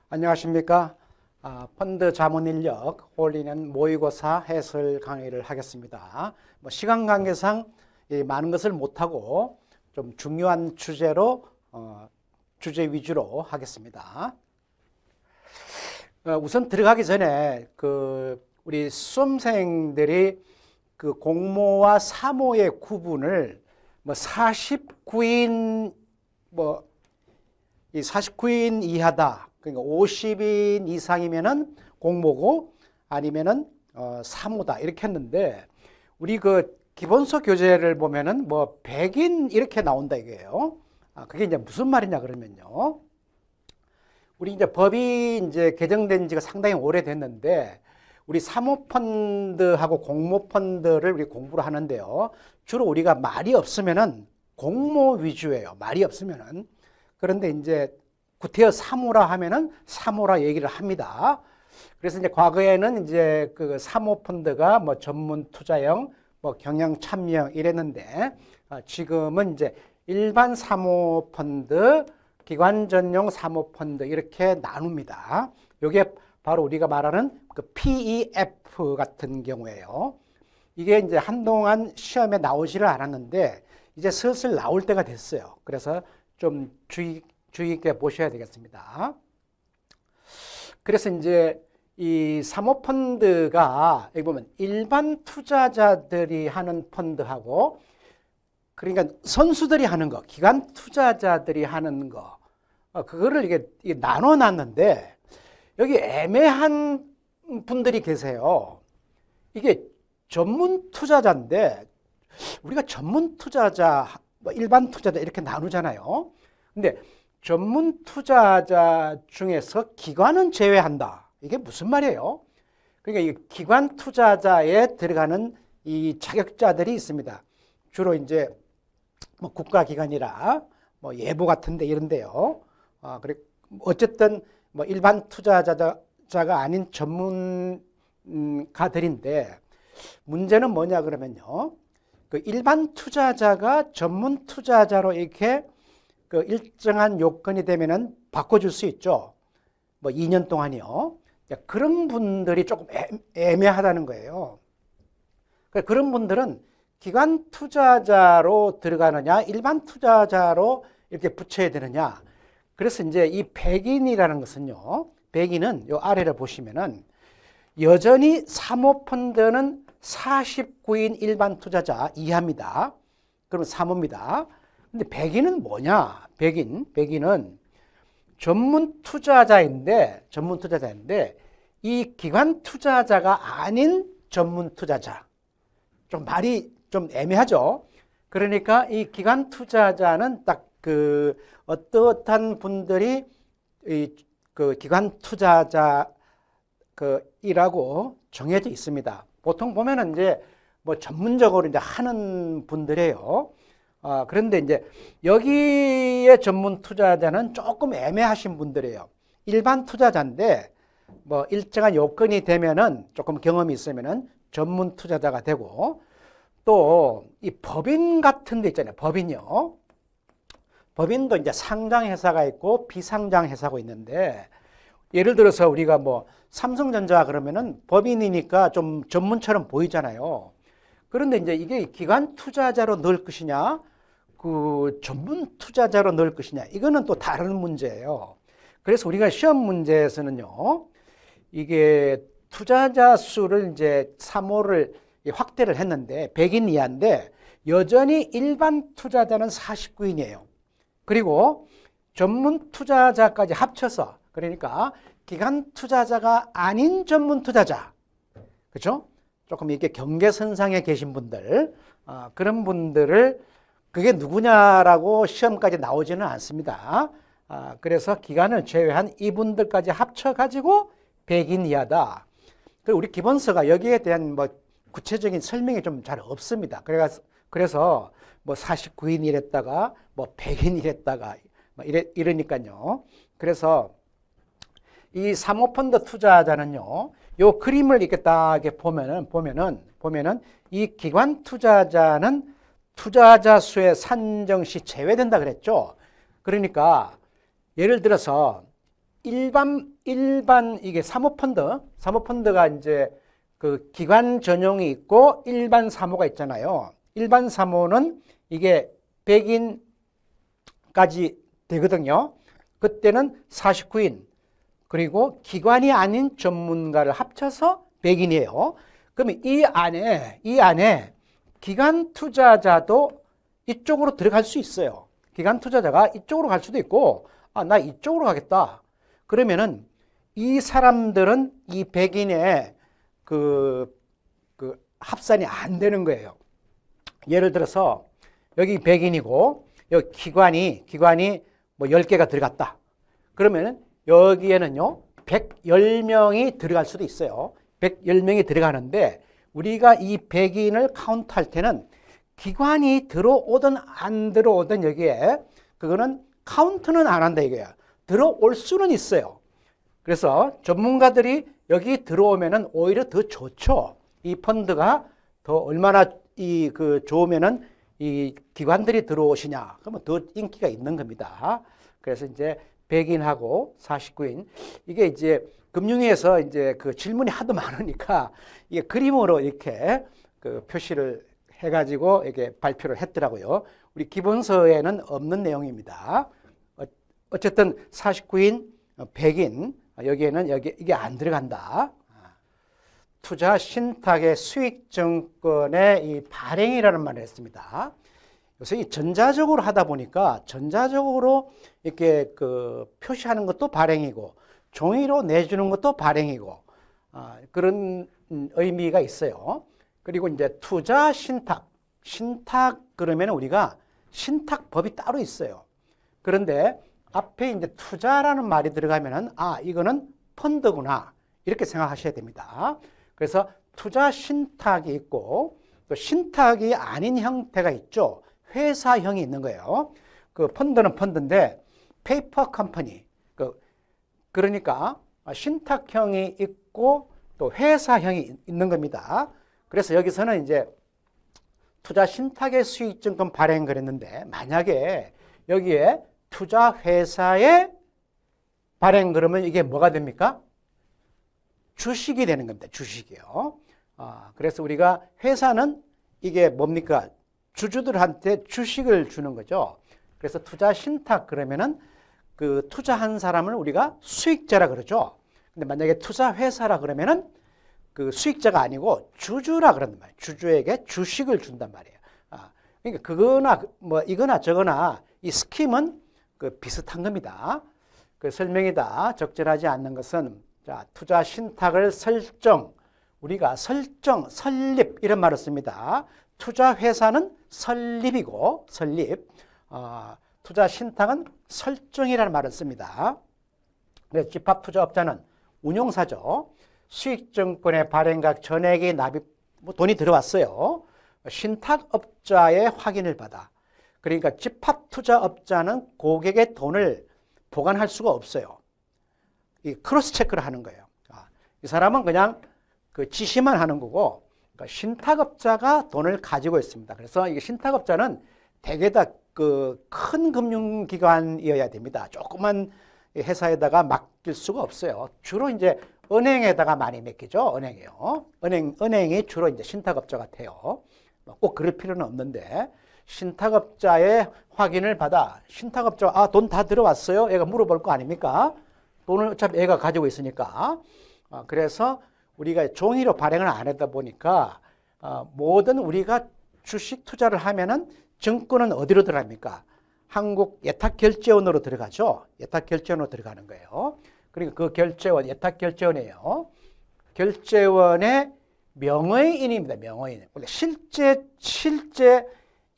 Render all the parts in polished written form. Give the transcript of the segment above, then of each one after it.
안녕하십니까. 펀드 자문 인력 홀리는 모의고사 해설 강의를 하겠습니다. 시간 관계상 많은 것을 못하고 좀 중요한 주제로 주제 위주로 하겠습니다. 우선 들어가기 전에 우리 수험생들이 공모와 사모의 구분을 49인 49인 이하다. 그러니까 50인 이상이면은 공모고 아니면은 사모다 이렇게 했는데 우리 기본서 교재를 보면은 100인 이렇게 나온다 이거예요. 그게 이제 무슨 말이냐 그러면요. 우리 이제 법이 이제 개정된 지가 상당히 오래됐는데 우리 사모펀드하고 공모펀드를 우리 공부를 하는데요. 주로 우리가 말이 없으면은 공모 위주예요. 말이 없으면은. 그런데 이제 구태여 사모라 하면은 사모라 얘기를 합니다. 그래서 이제 과거에는 이제 사모펀드가 전문 투자형, 경영 참여형 이랬는데 지금은 이제 일반 사모펀드, 기관 전용 사모펀드 이렇게 나눕니다. 이게 바로 우리가 말하는 PEF 같은 경우예요. 이게 이제 한동안 시험에 나오지를 않았는데 이제 슬슬 나올 때가 됐어요. 그래서 좀 주의 있게 보셔야 되겠습니다. 그래서 이제 이 사모펀드가 여기 보면 일반 투자자들이 하는 펀드하고 그러니까 선수들이 하는 거, 기관 투자자들이 하는 거, 그거를 이게 나눠놨는데 여기 애매한 분들이 계세요. 이게 전문 투자자인데 우리가 전문 투자자, 일반 투자자 이렇게 나누잖아요. 근데 전문 투자자 중에서 기관은 제외한다. 이게 무슨 말이에요? 그러니까 이 기관 투자자에 들어가는 이 자격자들이 있습니다. 주로 이제 국가기관이라 예보 같은데 이런데요. 그래 어쨌든 일반 투자자가 아닌 전문가들인데 문제는 뭐냐 그러면요. 일반 투자자가 전문 투자자로 이렇게 일정한 요건이 되면은 바꿔줄 수 있죠. 2년 동안이요. 그런 분들이 조금 애매하다는 거예요. 그런 분들은 기관 투자자로 들어가느냐, 일반 투자자로 이렇게 붙여야 되느냐. 그래서 이제 이 100인이라는 것은요, 100인은 요 아래를 보시면은 여전히 사모펀드는 49인 일반 투자자 이하입니다. 그러면 사모입니다. 근데 100인은 뭐냐? 100인은 전문 투자자인데 이 기관 투자자가 아닌 전문 투자자. 좀 말이 좀 애매하죠? 그러니까 이 기관 투자자는 딱 어떠한 분들이 기관 투자자 이라고 정해져 있습니다. 보통 보면은 이제 전문적으로 이제 하는 분들이에요. 그런데 이제 여기에 전문 투자자는 조금 애매하신 분들이에요. 일반 투자자인데 일정한 요건이 되면은 조금 경험이 있으면은 전문 투자자가 되고 또 이 법인 같은 데 있잖아요. 법인요. 법인도 이제 상장 회사가 있고 비상장 회사가 있는데 예를 들어서 우리가 삼성전자 그러면은 법인이니까 좀 전문처럼 보이잖아요. 그런데 이제 이게 기관 투자자로 넣을 것이냐, 전문 투자자로 넣을 것이냐, 이거는 또 다른 문제예요. 그래서 우리가 시험 문제에서는요, 이게 투자자 수를 이제 사모를 확대를 했는데 100인 이하인데 여전히 일반 투자자는 49인이에요. 그리고 전문 투자자까지 합쳐서 그러니까 기관 투자자가 아닌 전문 투자자, 그렇죠? 조금 이렇게 경계선상에 계신 분들, 그런 분들을 그게 누구냐라고 시험까지 나오지는 않습니다. 그래서 기관을 제외한 이분들까지 합쳐가지고 100인 이하다. 그리고 우리 기본서가 여기에 대한 구체적인 설명이 좀 잘 없습니다. 그래서 49인이랬다가 100인이랬다가 이러니까요. 그래서 이 사모펀드 투자자는요, 요 그림을 이렇게 딱 보면은 이 기관 투자자는 투자자 수의 산정 시 제외된다 그랬죠. 그러니까 예를 들어서 일반 이게 사모펀드가 이제 그 기관 전용이 있고 일반 사모가 있잖아요. 일반 사모는 이게 100인까지 되거든요. 그때는 49인, 그리고 기관이 아닌 전문가를 합쳐서 100인이에요. 그러면 이 안에 기관 투자자도 이쪽으로 들어갈 수 있어요. 기관 투자자가 이쪽으로 갈 수도 있고, 나 이쪽으로 가겠다. 그러면은 이 사람들은 이 100인의 그 합산이 안 되는 거예요. 예를 들어서 여기 100인이고 여기 기관이 뭐 10개가 들어갔다. 그러면은 여기에는요 110명이 들어갈 수도 있어요. 110명이 들어가는데 우리가 이 100인을 카운트할 때는 기관이 들어오든 안 들어오든 여기에 그거는 카운트는 안 한다 이거야. 들어올 수는 있어요. 그래서 전문가들이 여기 들어오면은 오히려 더 좋죠. 이 펀드가 더 얼마나 좋으면은 이 기관들이 들어오시냐. 그러면 더 인기가 있는 겁니다. 그래서 이제 100인하고 49인. 이게 이제 금융위에서 이제 그 질문이 하도 많으니까 이게 그림으로 이렇게 그 표시를 해가지고 이렇게 발표를 했더라고요. 우리 기본서에는 없는 내용입니다. 어쨌든 49인, 100인, 여기에는 이게 안 들어간다. 투자 신탁의 수익증권의 이 발행이라는 말을 했습니다. 요새 이 전자적으로 하다 보니까 전자적으로 이렇게 그 표시하는 것도 발행이고 종이로 내주는 것도 발행이고 그런 의미가 있어요. 그리고 이제 투자 신탁 그러면 우리가 신탁법이 따로 있어요. 그런데 앞에 이제 투자라는 말이 들어가면은 이거는 펀드구나 이렇게 생각하셔야 됩니다. 그래서 투자 신탁이 있고 또 신탁이 아닌 형태가 있죠. 회사형이 있는 거예요. 그 펀드는 펀드인데 페이퍼 컴퍼니 그러니까 신탁형이 있고 또 회사형이 있는 겁니다. 그래서 여기서는 이제 투자 신탁의 수익증권 발행 그랬는데 만약에 여기에 투자 회사의 발행 그러면 이게 뭐가 됩니까? 주식이 되는 겁니다. 주식이요. 그래서 우리가 회사는 이게 뭡니까? 주주들한테 주식을 주는 거죠. 그래서 투자 신탁 그러면은 그 투자한 사람을 우리가 수익자라 그러죠. 근데 만약에 투자 회사라 그러면은 그 수익자가 아니고 주주라 그런단 말이에요. 주주에게 주식을 준단 말이에요. 그러니까 그거나 뭐 이거나 저거나 이 스킴은 그 비슷한 겁니다. 그 설명이다. 적절하지 않는 것은 자, 투자 신탁을 우리가 설립 이런 말을 씁니다. 투자 회사는 설립이고 투자 신탁은 설정이라는 말을 씁니다. 그래서 집합투자업자는 운용사죠. 수익증권의 발행각 전액이 돈이 들어왔어요. 신탁업자의 확인을 받아. 그러니까 집합투자업자는 고객의 돈을 보관할 수가 없어요. 이 크로스 체크를 하는 거예요. 이 사람은 그냥 그 지시만 하는 거고, 그러니까 신탁업자가 돈을 가지고 있습니다. 그래서 이게 신탁업자는 대개 다 그 큰 금융기관이어야 됩니다. 조그만 회사에다가 맡길 수가 없어요. 주로 이제 은행에다가 많이 맡기죠. 은행이요. 은행이 주로 이제 신탁업자 같아요. 꼭 그럴 필요는 없는데 신탁업자의 확인을 받아. 신탁업자가 돈 다 들어왔어요. 얘가 물어볼 거 아닙니까? 돈을 어차피 얘가 가지고 있으니까. 그래서 우리가 종이로 발행을 안 하다 보니까 모든 우리가 주식 투자를 하면은 증권은 어디로 들어갑니까? 한국 예탁결제원으로 들어가죠. 예탁결제원으로 들어가는 거예요. 그러니까 그 결제원, 예탁결제원이에요. 결제원의 명의인입니다. 명의인. 실제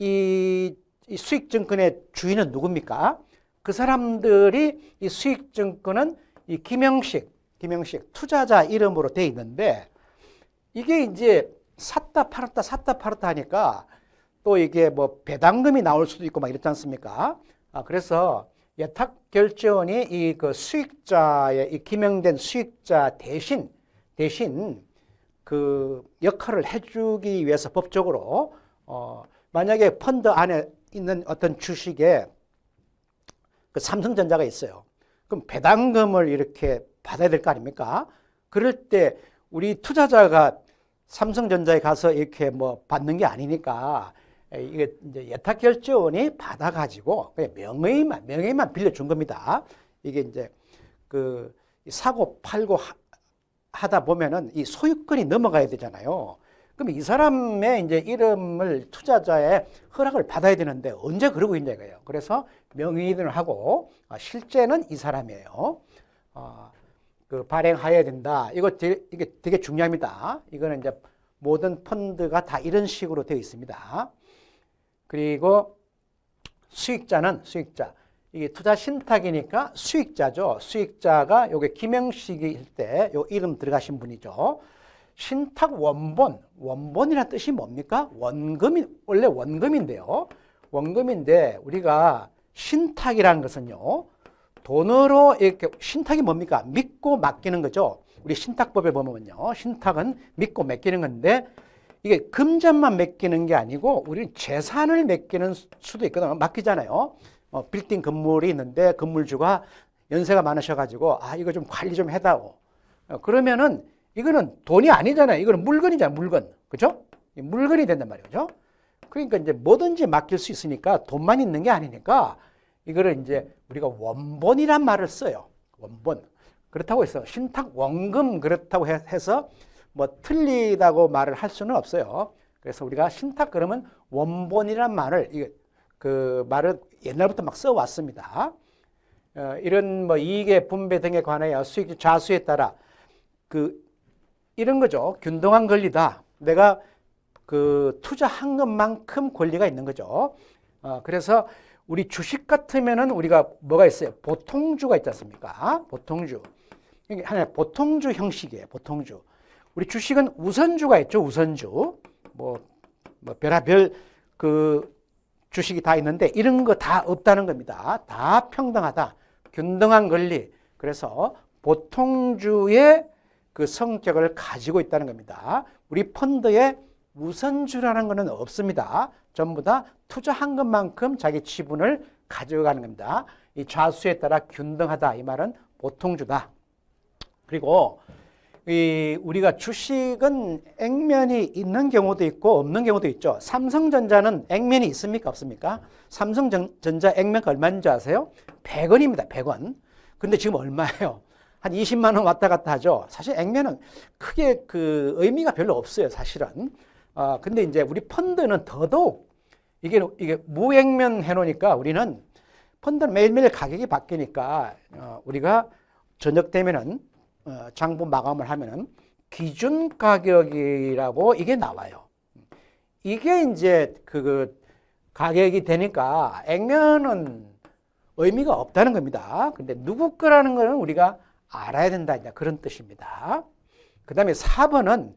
이 수익증권의 주인은 누굽니까? 그 사람들이 이 수익증권은 이 김영식 투자자 이름으로 돼 있는데 이게 이제 샀다 팔았다 하니까 또 이게 뭐 배당금이 나올 수도 있고 막 이렇지 않습니까? 그래서 예탁결제원이 이 그 수익자의 이 기명된 수익자 대신 그 역할을 해주기 위해서 법적으로 만약에 펀드 안에 있는 어떤 주식에 그 삼성전자가 있어요. 그럼 배당금을 이렇게 받아야 될 거 아닙니까? 그럴 때 우리 투자자가 삼성전자에 가서 이렇게 뭐 받는 게 아니니까 이게 이제 예탁결제원이 받아가지고 그냥 명의만 빌려준 겁니다. 이게 이제 그 사고 팔고 하다 보면은 이 소유권이 넘어가야 되잖아요. 그럼 이 사람의 이제 이름을 투자자의 허락을 받아야 되는데 언제 그러고 있냐 이거예요. 그래서 명의를 하고 실제는 이 사람이에요. 그 발행해야 된다. 이게 되게 중요합니다. 이거는 이제 모든 펀드가 다 이런 식으로 되어 있습니다. 그리고 수익자. 이게 투자 신탁이니까 수익자죠. 수익자가 요게 김영식일 때 요 이름 들어가신 분이죠. 신탁 원본이라는 뜻이 뭡니까? 원래 원금인데요. 원금인데 우리가 신탁이라는 것은요. 돈으로 이렇게 신탁이 뭡니까? 믿고 맡기는 거죠. 우리 신탁법에 보면요. 신탁은 믿고 맡기는 건데 이게 금전만 맡기는 게 아니고 우리는 재산을 맡기는 수도 있거든요. 맡기잖아요. 빌딩 건물이 있는데 건물주가 연세가 많으셔가지고 이거 좀 관리 좀 해다오. 그러면은 이거는 돈이 아니잖아요. 이거는 물건이잖아요. 물건. 그죠? 물건이 된단 말이죠. 그러니까 이제 뭐든지 맡길 수 있으니까 돈만 있는 게 아니니까 이거를 이제 우리가 원본이란 말을 써요. 원본. 그렇다고 해서 신탁 원금 그렇다고 해서 뭐 틀리다고 말을 할 수는 없어요. 그래서 우리가 신탁 그러면 원본이란 말을 그 말을 옛날부터 막 써왔습니다. 이런 뭐 이익의 분배 등에 관하여 수익 자수에 따라 이런 거죠. 균등한 권리다. 내가 그 투자한 것만큼 권리가 있는 거죠. 그래서 우리 주식 같으면은 우리가 뭐가 있어요? 보통주가 있지 않습니까? 보통주. 이게 하나의 보통주 형식이에요. 보통주. 우리 주식은 우선주가 있죠. 우선주. 뭐 별의별 그 주식이 다 있는데 이런 거 다 없다는 겁니다. 다 평등하다. 균등한 권리. 그래서 보통주의 그 성격을 가지고 있다는 겁니다. 우리 펀드에 우선주라는 것은 없습니다. 전부 다 투자한 것만큼 자기 지분을 가져가는 겁니다. 이 좌수에 따라 균등하다. 이 말은 보통주다. 그리고 우리가 주식은 액면이 있는 경우도 있고 없는 경우도 있죠. 삼성전자는 액면이 있습니까? 없습니까? 삼성전자 액면가 얼마인지 아세요? 100원입니다. 100원. 근데 지금 얼마예요? 한 20만 원 왔다 갔다 하죠. 사실 액면은 크게 그 의미가 별로 없어요. 사실은. 근데 이제 우리 펀드는 더더욱 이게 무액면 해놓으니까 우리는 펀드는 매일매일 가격이 바뀌니까 우리가 저녁 되면은 장부 마감을 하면은 기준 가격이라고 이게 나와요. 이게 이제 그 가격이 되니까 액면은 의미가 없다는 겁니다. 근데 누구 거라는 거는 우리가 알아야 된다. 이제 그런 뜻입니다. 그 다음에 4번은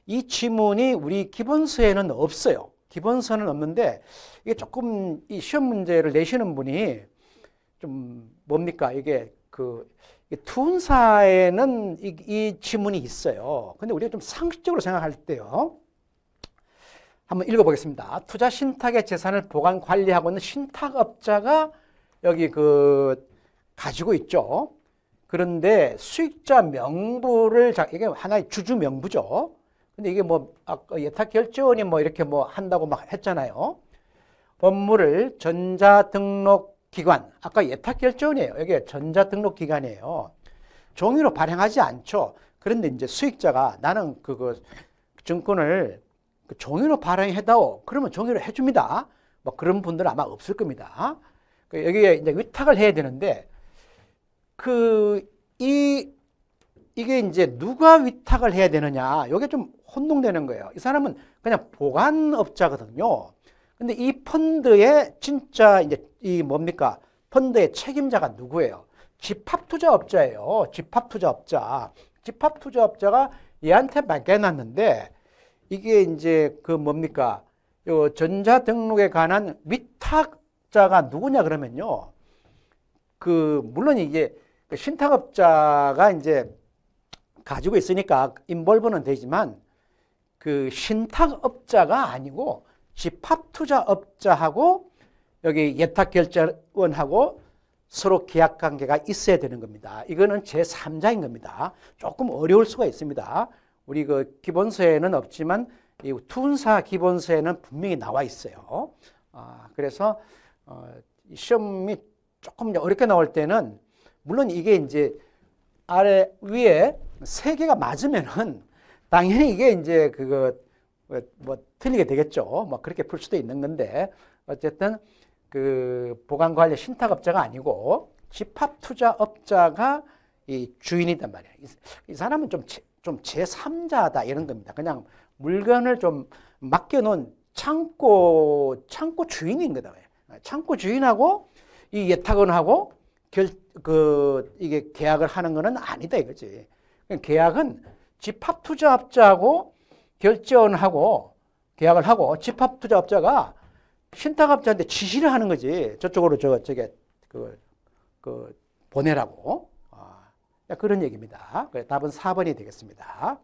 이 지문이 우리 기본서에는 없어요. 기본서는 없는데 이게 조금 이 시험 문제를 내시는 분이 좀 뭡니까? 이게 투운사에는 이 지문이 있어요. 근데 우리가 좀 상식적으로 생각할 때요. 한번 읽어보겠습니다. 투자 신탁의 재산을 보관 관리하고 있는 신탁업자가 여기 가지고 있죠. 그런데 수익자 명부를 이게 하나의 주주 명부죠. 근데 이게 뭐 아까 예탁결제원이 뭐 이렇게 뭐 한다고 막 했잖아요. 업무를 전자등록기관, 아까 예탁결제원이에요. 이게 전자등록기관이에요. 종이로 발행하지 않죠. 그런데 이제 수익자가 나는 증권을 종이로 발행해다오. 그러면 종이로 해줍니다. 뭐 그런 분들은 아마 없을 겁니다. 여기에 이제 위탁을 해야 되는데 이게 이제 누가 위탁을 해야 되느냐, 이게 좀 혼동되는 거예요. 이 사람은 그냥 보관업자거든요. 근데 이 펀드의 진짜 이제 뭡니까? 펀드의 책임자가 누구예요? 집합투자업자예요. 집합투자업자. 집합투자업자가 얘한테 맡겨놨는데 이게 이제 뭡니까? 요 전자등록에 관한 위탁자가 누구냐 그러면요. 물론 이게 신탁업자가 이제 가지고 있으니까 인볼브는 되지만 신탁업자가 아니고 집합투자업자하고 여기 예탁결제원하고 서로 계약 관계가 있어야 되는 겁니다. 이거는 제3자인 겁니다. 조금 어려울 수가 있습니다. 우리 그 기본서에는 없지만 이 투운사 기본서에는 분명히 나와 있어요. 그래서 시험이 조금 어렵게 나올 때는 물론 이게 이제 아래 위에 세 개가 맞으면은 당연히 이게 이제 그거 뭐 틀리게 되겠죠. 뭐 그렇게 풀 수도 있는 건데 어쨌든 그 보관관리 신탁업자가 아니고 집합투자업자가 이 주인이단 말이에요. 이 사람은 좀 제3자다 이런 겁니다. 그냥 물건을 좀 맡겨놓은 창고 주인인 거다. 창고 주인하고 이 예탁원하고 이게 계약을 하는 거는 아니다 이거지. 계약은 집합투자업자하고 결제원하고 계약을 하고 집합투자업자가 신탁업자한테 지시를 하는 거지. 저쪽으로 보내라고. 그런 얘기입니다. 답은 4번이 되겠습니다.